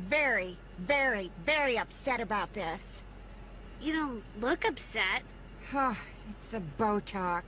very, very, very upset about this. You don't look upset. Oh, it's the Botox.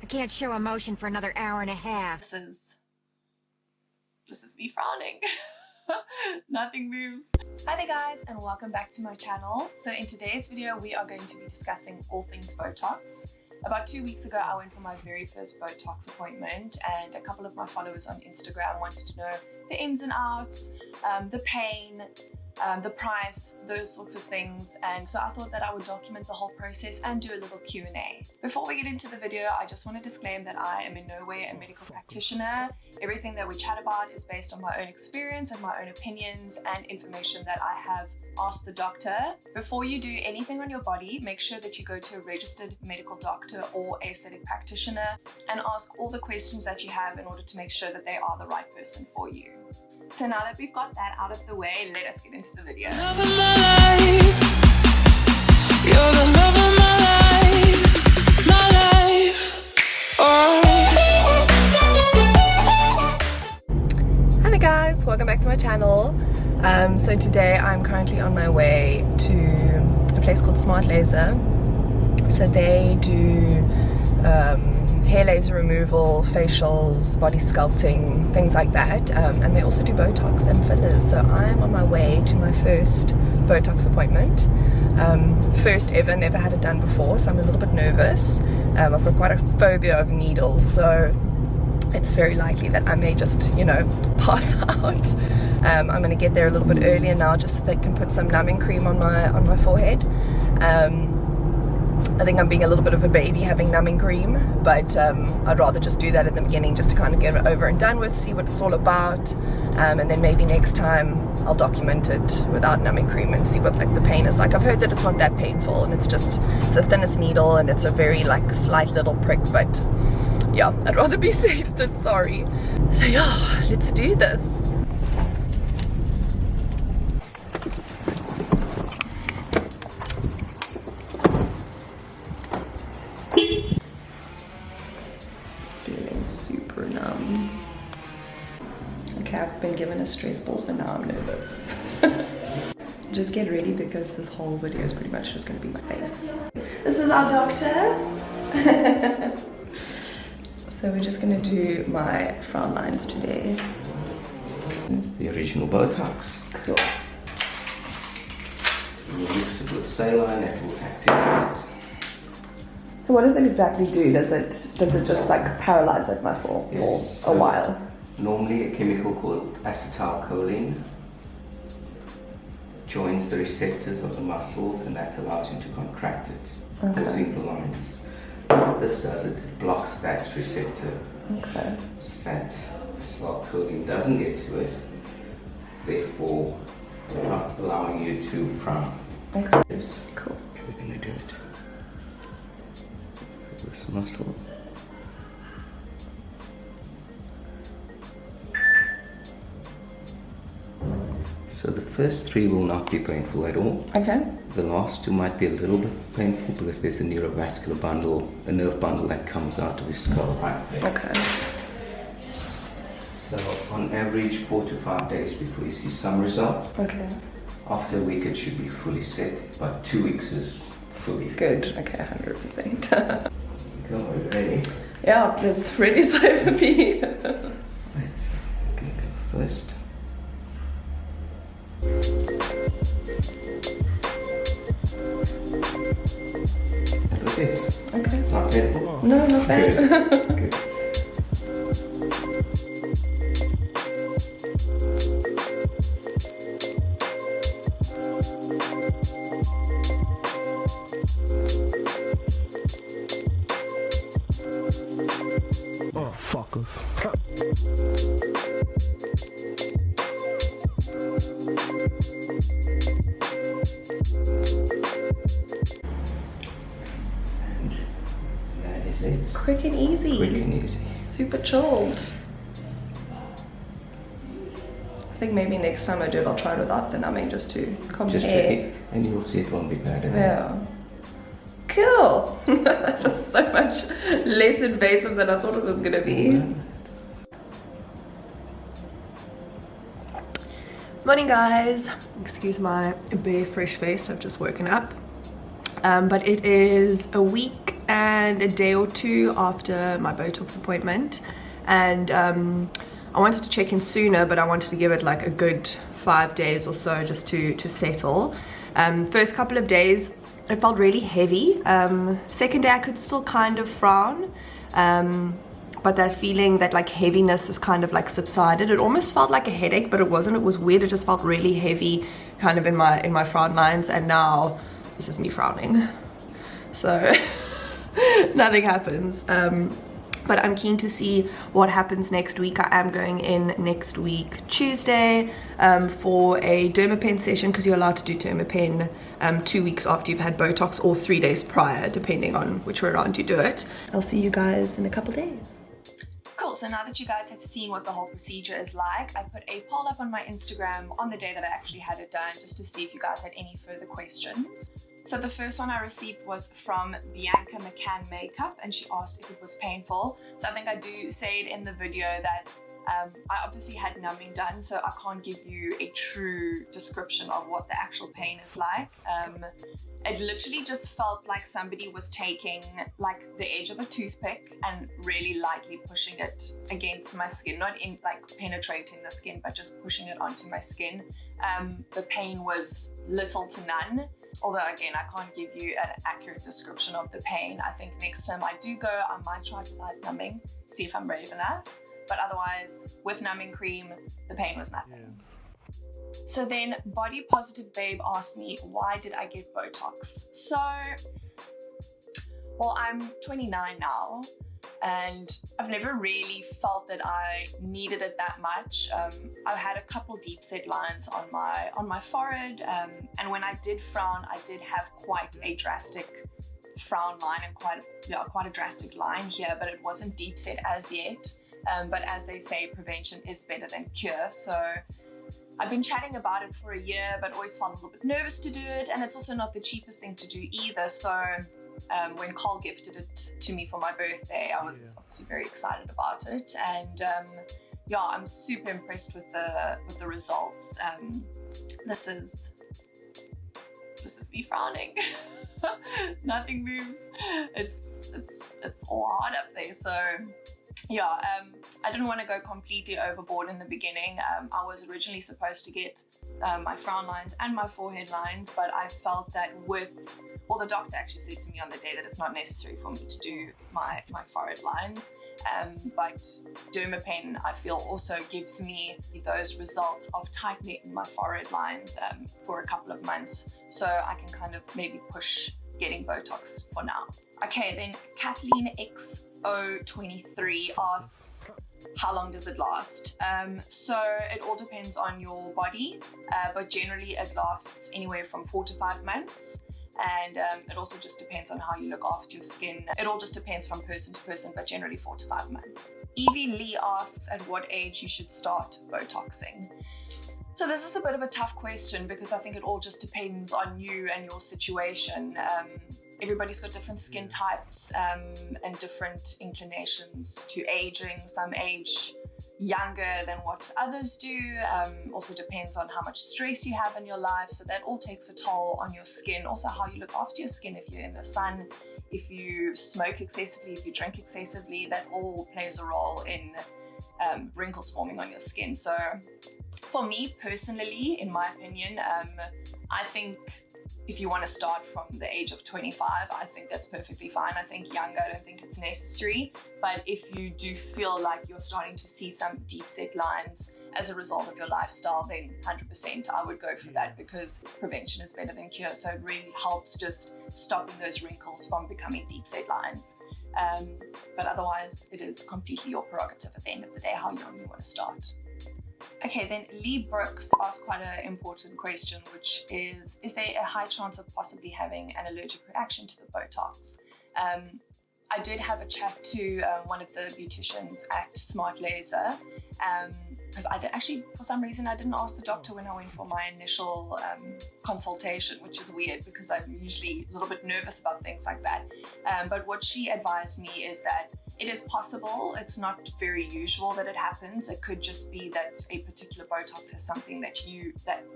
I can't show emotion for another hour and a half. This is me frowning. Nothing moves. Hi there guys, and welcome back to my channel. So in today's video we are going to be discussing all things Botox. About 2 weeks ago I went for my very first Botox appointment, and a couple of my followers on Instagram wanted to know the ins and outs, the pain, the price, those sorts of things, and so I thought that I would document the whole process and do a little Q&A. Before we get into the video, I just want to disclaim that I am in no way a medical practitioner. Everything that we chat about is based on my own experience and my own opinions and information that I have asked the doctor. Before you do anything on your body, make sure that you go to a registered medical doctor or aesthetic practitioner and ask all the questions that you have in order to make sure that they are the right person for you. So now that we've got that out of the way, let us get into the video. Love of my life. You're the love of my life. My life. Oh. Hi there guys, welcome back to my channel. So today I'm currently on my way to a place called Smart Laser. So they do hair laser removal, facials, body sculpting, things like that, and they also do Botox and fillers. So I'm on my way to my first Botox appointment, first ever, never had it done before, so I'm a little bit nervous. I've got quite a phobia of needles, so it's very likely that I may just, you know, pass out. I'm going to get there a little bit earlier now just so they can put some numbing cream on my forehead. I think I'm being a little bit of a baby having numbing cream, but I'd rather just do that at the beginning just to kind of get it over and done with, see what it's all about, and then maybe next time I'll document it without numbing cream and see what like the pain is like. I've heard that it's not that painful, and it's the thinnest needle and it's a very like slight little prick, but yeah, I'd rather be safe than sorry. So yeah, let's do this. Feeling super numb. Okay, I've been given a stress ball, so now I'm nervous. Just get ready because this whole video is pretty much just going to be my face. This is our doctor. So we're just going to do my frown lines today. It's the original Botox. Cool. So we'll mix it with saline and we'll activate it. So what does it exactly do? Does it just like paralyze that muscle for a while? Normally a chemical called acetylcholine joins the receptors of the muscles, and that allows you to contract it, causing the lines. This does it blocks that receptor. Okay. So that acetylcholine doesn't get to it, therefore not allowing you to frown. Okay. Yes. Cool. Okay, we're going to do it. This muscle. So the first 3 will not be painful at all. Okay. The last 2 might be a little bit painful because there's a neurovascular bundle, a nerve bundle that comes out of the skull right there. Okay. So on average 4 to 5 days before you see some result. Okay. After a week it should be fully set, but 2 weeks is fully Good. Okay, 100%. Go, are you ready? Yeah, this ready side for me. Right, so I'm gonna go first. That was it. Okay. Not painful? No, not bad. Good. Good. Oh, fuckers. That is it. Quick and easy. Quick and easy. Super chilled. I think maybe next time I do it, I'll try it without the numbing just to compare. Just check, and you'll see it won't be bad at all. Yeah. Cool. That was so much less invasive than I thought it was gonna be. Morning guys, excuse my bare fresh face, I've just woken up. But it is a week and a day or two after my Botox appointment, and I wanted to check in sooner, but I wanted to give it like a good 5 days or so just to settle. First couple of days it felt really heavy. Second day I could still kind of frown, but that feeling, that like heaviness has kind of like subsided. It almost felt like a headache, but it wasn't. It was weird. It just felt really heavy kind of in my frown lines, and now this is me frowning. So nothing happens. But I'm keen to see what happens next week. I am going in next week Tuesday for a dermapen session, because you're allowed to do dermapen 2 weeks after you've had Botox, or 3 days prior, depending on which way around you do it. I'll see you guys in a couple days. Cool, so now that you guys have seen what the whole procedure is like, I put a poll up on my Instagram on the day that I actually had it done, just to see if you guys had any further questions. So the first one I received was from Bianca McCann Makeup, and she asked if it was painful. So I think I do say it in the video that I obviously had numbing done, so I can't give you a true description of what the actual pain is like. It literally just felt like somebody was taking like the edge of a toothpick and really lightly pushing it against my skin, not in like penetrating the skin, but just pushing it onto my skin. The pain was little to none. Although again, I can't give you an accurate description of the pain. I think next time I do go, I might try without numbing, see if I'm brave enough. But otherwise, with numbing cream, the pain was nothing. Yeah. So then Body Positive Babe asked me, why did I get Botox? So, well, I'm 29 now, and I've never really felt that I needed it that much. I had a couple deep set lines on my forehead, and when I did frown, I did have quite a drastic frown line and quite a drastic line here, but it wasn't deep set as yet. But as they say, prevention is better than cure. So I've been chatting about it for a year, but always found a little bit nervous to do it, and it's also not the cheapest thing to do either. So when Carl gifted it to me for my birthday, I was obviously very excited about it, and yeah, I'm super impressed with the results. This is me frowning. Nothing moves. It's all hard up there. So yeah, I didn't want to go completely overboard in the beginning. I was originally supposed to get my frown lines and my forehead lines, but I felt that the doctor actually said to me on the day that it's not necessary for me to do my forehead lines, but dermapen I feel also gives me those results of tightening my forehead lines for a couple of months, so I can kind of maybe push getting Botox for now. Okay, then Kathleen XO23 asks, how long does it last? So it all depends on your body, but generally it lasts anywhere from 4 to 5 months. And it also just depends on how you look after your skin. It all just depends from person to person, but generally 4 to 5 months. Evie Lee asks at what age you should start Botoxing. So this is a bit of a tough question, because I think it all just depends on you and your situation. Everybody's got different skin types and different inclinations to aging. Some age younger than what others do. Also depends on how much stress you have in your life, so that all takes a toll on your skin. Also how you look after your skin, if you're in the sun, if you smoke excessively, if you drink excessively, that all plays a role in wrinkles forming on your skin. So for me personally, in my opinion, I think if you want to start from the age of 25, I think that's perfectly fine. I think younger, I don't think it's necessary. But if you do feel like you're starting to see some deep set lines as a result of your lifestyle, then 100% I would go for that, because prevention is better than cure. So it really helps just stopping those wrinkles from becoming deep set lines. But otherwise, it is completely your prerogative at the end of the day how young you want to start. Okay, then Lee Brooks asked quite an important question, which is there a high chance of possibly having an allergic reaction to the Botox? I did have a chat to one of the beauticians at Smart Laser, because for some reason I didn't ask the doctor when I went for my initial consultation, which is weird because I'm usually a little bit nervous about things like that. But what she advised me is that It is possible. It's not very usual that it happens. It could just be that a particular Botox has something that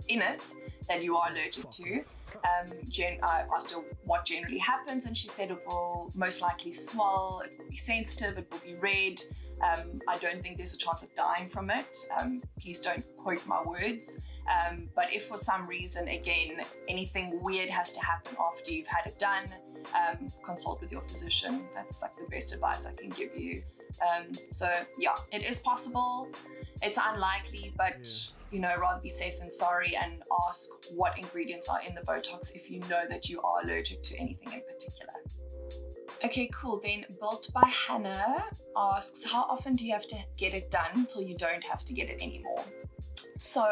in it that you are allergic to. I asked her what generally happens, and she said it will most likely swell, it will be sensitive, it will be red. I don't think there's a chance of dying from it. Please don't quote my words. But if for some reason, again, anything weird has to happen after you've had it done, consult with your physician. That's like the best advice I can give you. So yeah, it is possible. It's unlikely, but you know, rather be safe than sorry, and ask what ingredients are in the Botox if you know that you are allergic to anything in particular. Okay, cool. Then Built by Hannah asks, how often do you have to get it done until you don't have to get it anymore? So,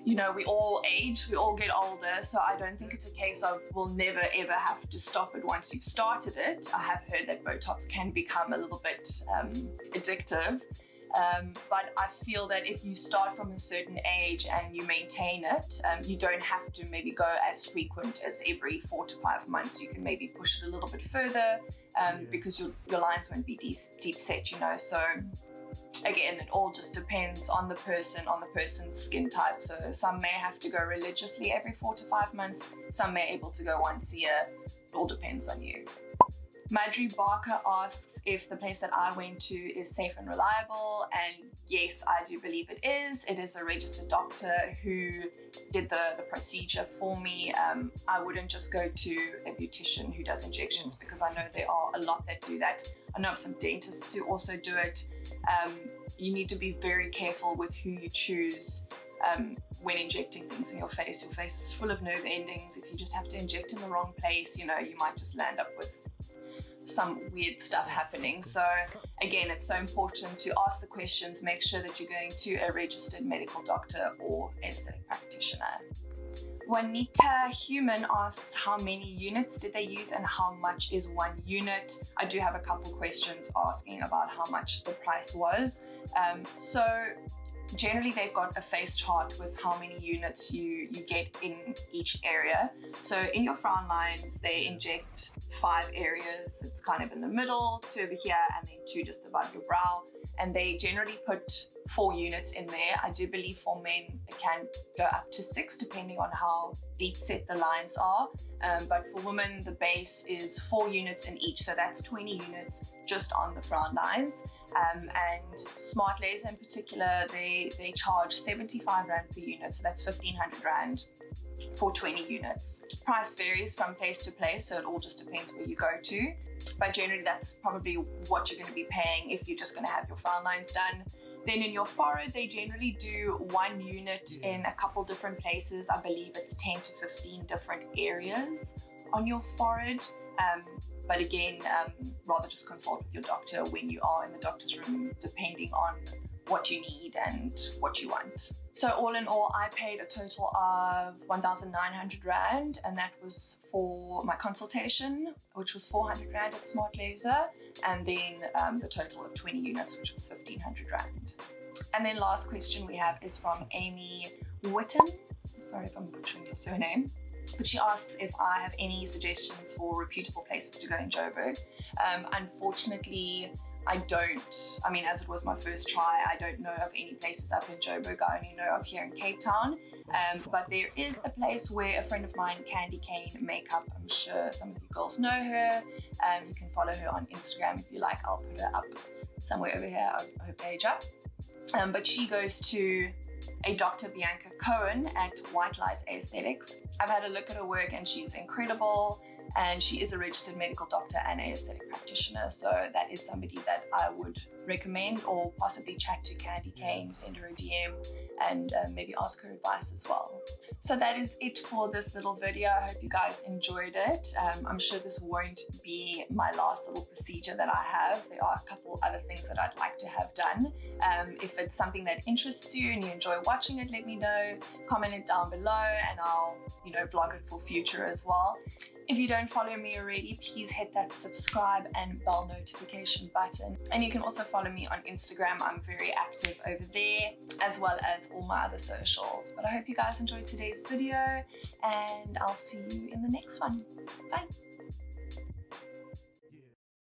you know, we all age, we all get older, so I don't think it's a case of we'll never ever have to stop it once you've started it. I have heard that Botox can become a little bit addictive, but I feel that if you start from a certain age and you maintain it, you don't have to maybe go as frequent as every 4 to 5 months. You can maybe push it a little bit further because your lines won't be deep set, you know. So again, it all just depends on the person, on the person's skin type. So some may have to go religiously every 4 to 5 months, some may be able to go once a year. It all depends on you. Madry Barker asks if the place that I went to is safe and reliable, and yes, I do believe it is. It is a registered doctor who did the procedure for me. I wouldn't just go to a beautician who does injections, because I know there are a lot that do that. I know of some dentists who also do it. You need to be very careful with who you choose when injecting things in your face. Your face is full of nerve endings. If you just have to inject in the wrong place, you know, you might just land up with some weird stuff happening. So again, it's so important to ask the questions, make sure that you're going to a registered medical doctor or aesthetic practitioner. Juanita Human asks, how many units did they use and how much is 1 unit? I do have a couple questions asking about how much the price was. So generally they've got a face chart with how many units you get in each area. So in your frown lines, they inject 5 areas. It's kind of in the middle, 2 over here, and then 2 just above your brow. And they generally put 4 units in there. I do believe for men it can go up to 6 depending on how deep set the lines are. But for women, the base is 4 units in each. So that's 20 units just on the frown lines. And Smart Laser in particular, they charge 75 Rand per unit. So that's 1,500 Rand for 20 units. Price varies from place to place, so it all just depends where you go to. But generally that's probably what you're going to be paying if you're just going to have your frown lines done. Then in your forehead, they generally do 1 unit in a couple different places. I believe it's 10 to 15 different areas on your forehead. But again, rather just consult with your doctor when you are in the doctor's room, depending on what you need and what you want. So all in all, I paid a total of 1,900 Rand, and that was for my consultation, which was 400 Rand at Smart Laser, and then the total of 20 units, which was 1,500 Rand. And then last question we have is from Amy Witten. I'm sorry if I'm butchering your surname. But she asks if I have any suggestions for reputable places to go in Joburg. Unfortunately, I don't. I mean, as it was my first try, I don't know of any places up in Joburg. I only know of here in Cape Town. But there is a place where a friend of mine, Candy Cane Makeup, I'm sure some of you girls know her. You can follow her on Instagram if you like. I'll put her up somewhere over here, her page up. But she goes to a Dr. Bianca Cohen at White Lies Aesthetics. I've had a look at her work and she's incredible, and she is a registered medical doctor and an aesthetic practitioner, so that is somebody that I would recommend, or possibly chat to Candy Cane, send her a DM, and maybe ask her advice as well. So that is it for this little video. I hope you guys enjoyed it. I'm sure this won't be my last little procedure that I have. There are a couple other things that I'd like to have done. If it's something that interests you and you enjoy watching it, let me know. Comment it down below and I'll, vlog it for future as well. If you don't follow me already, please hit that subscribe and bell notification button. And you can also follow me on Instagram. I'm very active over there, as well as all my other socials. But I hope you guys enjoyed today's video, and I'll see you in the next one. Bye.